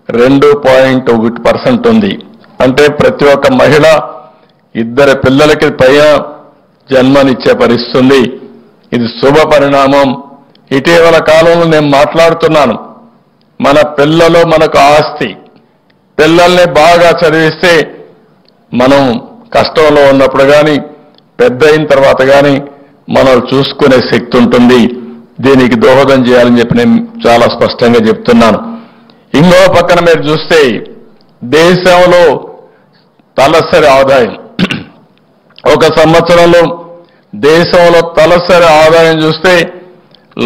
2.1% ఉంది. అంటే ప్రతి ఒక్క మహిళ 2 పిల్లలకి పైన జన్మనిచ్చే పరిస్థితి. ఇది శుభ పరిణామం. ఇటీవల కాలంలో నేను మాట్లాడుతున్నాను, మన పిల్లలు మనకు ఆస్తి. పిల్లల్ని బాగా చదివిస్తే మనం కష్టంలో ఉన్నప్పుడు కానీ పెద్ద అయిన తర్వాత కానీ మనం చూసుకునే శక్తి ఉంటుంది. దీనికి దోహదం చేయాలని చెప్పి నేను చాలా స్పష్టంగా చెప్తున్నాను. ఇంకో పక్కన మీరు చూస్తే దేశంలో తలసరి ఆదాయం ఒక సంవత్సరంలో దేశంలో తలసరి ఆదాయం చూస్తే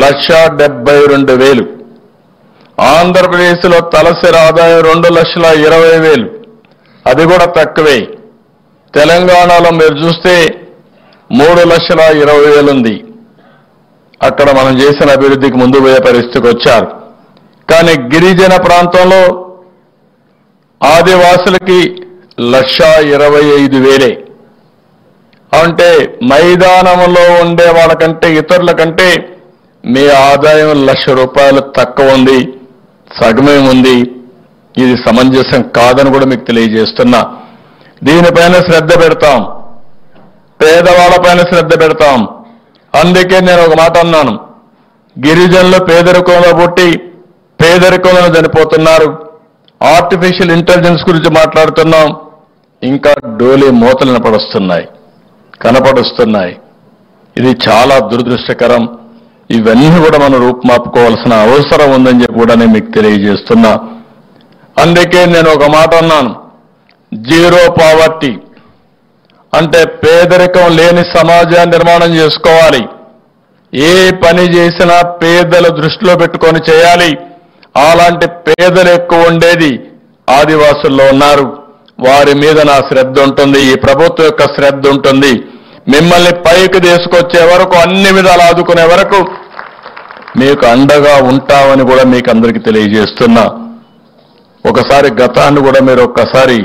1,72,000. ఆంధ్రప్రదేశ్లో తలసరి ఆదాయం 2,20,000. అది కూడా తక్కువే. తెలంగాణలో మీరు చూస్తే 3,20,000 ఉంది. అక్కడ మనం చేసిన అభివృద్ధికి ముందు పోయే పరిస్థితికి వచ్చారు. కానీ గిరిజన ప్రాంతంలో ఆదివాసులకి 1,25,000. అంటే మైదానంలో ఉండే వాళ్ళకంటే ఇతరుల కంటే మీ ఆదాయం ₹1,00,000 తక్కువ ఉంది, సగమే ఉంది. ఇది సమంజసం కాదని కూడా మీకు తెలియజేస్తున్నా. దీనిపైన శ్రద్ధ పెడతాం, పేదవాళ్ళపైన శ్రద్ధ పెడతాం. అందుకే నేను ఒక మాట అన్నాను, గిరిజనులు పేదరికంలో పుట్టి పేదరికంలో చనిపోతున్నారు. ఆర్టిఫిషియల్ ఇంటెలిజెన్స్ గురించి మాట్లాడుతున్నాం, ఇంకా డోలీ మూతలు కనపడుస్తున్నాయి. ఇది చాలా దురదృష్టకరం. ఇవన్నీ కూడా మనం రూపుమాపుకోవాల్సిన అవసరం ఉందని చెప్పి కూడా నేను మీకు తెలియజేస్తున్నా. అందుకే నేను ఒక మాట అన్నాను, జీరో పావర్టీ అంటే పేదరికం లేని సమాజాన్ని నిర్మాణం చేసుకోవాలి. ఏ పని చేసినా పేదల దృష్టిలో పెట్టుకొని చేయాలి. అలాంటి పేదలు ఎక్కువ ఉండేది ఆదివాసుల్లో ఉన్నారు. వారి మీద నా శ్రద్ధ ఉంటుంది, ఈ ప్రభుత్వం యొక్క శ్రద్ధ ఉంటుంది. మిమ్మల్ని పైకి తీసుకొచ్చే వరకు, అన్ని విధాలు ఆదుకునే వరకు మీకు అండగా ఉంటామని కూడా మీకు అందరికీ తెలియజేస్తున్నా. ఒకసారి గతాన్ని కూడా మీరు ఒక్కసారి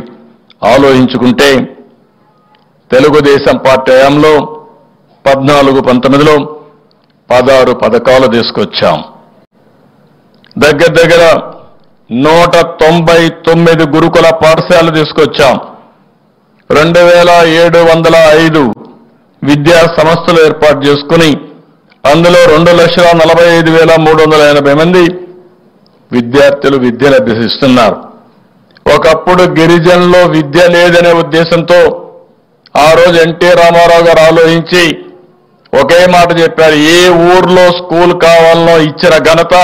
ఆలోచించుకుంటే, తెలుగుదేశం పార్టీ హయాంలో 14-19లో 16 పథకాలు తీసుకొచ్చాం. దగ్గర 199 గురుకుల పాఠశాలలు తీసుకొచ్చాం. 2,705 విద్యా సంస్థలు ఏర్పాటు చేసుకుని అందులో 2,45,380 మంది విద్యార్థులు విద్యను అభ్యసిస్తున్నారు. ఒకప్పుడు గిరిజనుల్లో విద్య లేదనే ఉద్దేశంతో ఆ రోజు ఎన్టీ రామారావు గారు ఆలోచించి ఒకే మాట చెప్పారు, ఏ ఊర్లో స్కూల్ కావాలనో ఇచ్చిన ఘనత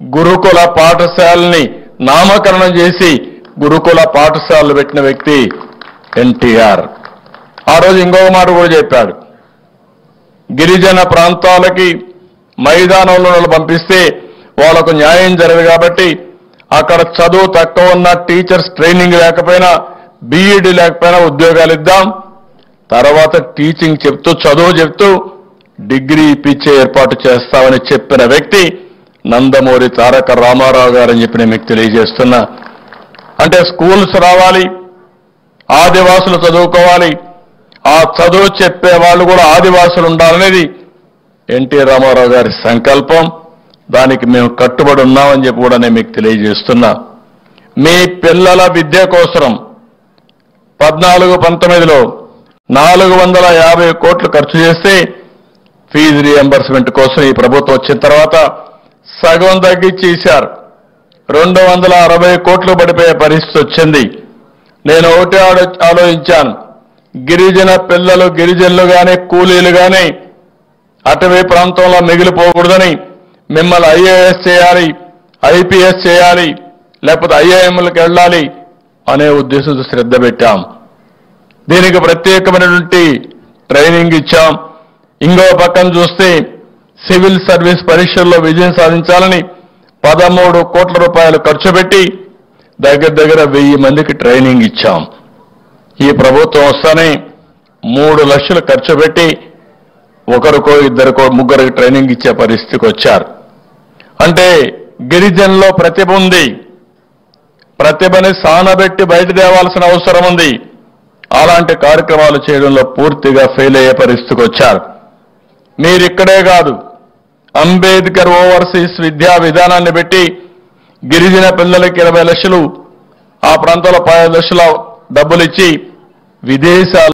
గురుకుల పాఠశాలని నామకరణం చేసి గురుకుల పాఠశాలలు పెట్టిన వ్యక్తి ఎన్టీఆర్. ఆ రోజు ఇంకొక మాట కూడా చెప్పాడు, గిరిజన ప్రాంతాలకి మైదానంలో పంపిస్తే వాళ్లకు న్యాయం జరగదు కాబట్టి అక్కడ చదువు తక్కువ ఉన్న టీచర్స్ ట్రైనింగ్ లేకపోయినా, బీఈడీ లేకపోయినా ఉద్యోగాలు ఇద్దాం, తర్వాత టీచింగ్ చెప్తూ చదువు చెప్తూ డిగ్రీ ఇప్పించే ఏర్పాటు చేస్తామని చెప్పిన వ్యక్తి నందమూరి తారక రామారావు గారని చెప్పి నేను మీకు తెలియజేస్తున్నా. అంటే స్కూల్స్ రావాలి, ఆదివాసులు చదువుకోవాలి, ఆ చదువు చెప్పే వాళ్ళు కూడా ఆదివాసులు ఉండాలనేది ఎన్టీ రామారావు గారి సంకల్పం. దానికి మేము కట్టుబడి ఉన్నామని చెప్పి కూడా నేను మీకు తెలియజేస్తున్నా. మీ పిల్లల విద్య కోసం 14-19లో 450 కోట్లు ఖర్చు చేస్తే ఫీజు రీఎంబర్స్మెంట్ కోసం ఈ ప్రభుత్వం వచ్చిన తర్వాత సగం తగ్గించి ఇచ్చారు. 260 కోట్లు పడిపోయే పరిస్థితి వచ్చింది. నేను ఒకటే ఆలోచించాను, గిరిజన పిల్లలు గిరిజనులు కానీ కూలీలు కానీ అటవీ ప్రాంతంలో మిగిలిపోకూడదని మిమ్మల్ని ఐఏఎస్ చేయాలి, ఐపీఎస్ చేయాలి, లేకపోతే ఐఐఎంలకు వెళ్ళాలి అనే ఉద్దేశంతో శ్రద్ధ పెట్టాం. దీనికి ప్రత్యేకమైనటువంటి ట్రైనింగ్ ఇచ్చాం. ఇంకో పక్కన చూస్తే సివిల్ సర్వీస్ పరీక్షల్లో విజయం సాధించాలని 13 కోట్ల రూపాయలు ఖర్చు పెట్టి దగ్గర 1000 మందికి ట్రైనింగ్ ఇచ్చాం. ఈ ప్రభుత్వం వస్తానే 3 లక్షలు ఖర్చు పెట్టి ఒకరికో ఇద్దరికో ముగ్గురికి ట్రైనింగ్ ఇచ్చే పరిస్థితికి వచ్చారు. అంటే గిరిజనుల్లో ప్రతిభ ఉంది, ప్రతిభని సానబెట్టి బయట తేవాల్సిన అవసరం ఉంది. అలాంటి కార్యక్రమాలు చేయడంలో పూర్తిగా ఫెయిల్ అయ్యే పరిస్థితికి వచ్చారు. మీరిక్కడే కాదు, అంబేద్కర్ ఓవర్సీస్ విద్యా విధానాన్ని పెట్టి గిరిజన పిల్లలకి 20 లక్షలు, ఆ ప్రాంతంలో 15 లక్షల డబ్బులు ఇచ్చి విదేశాలు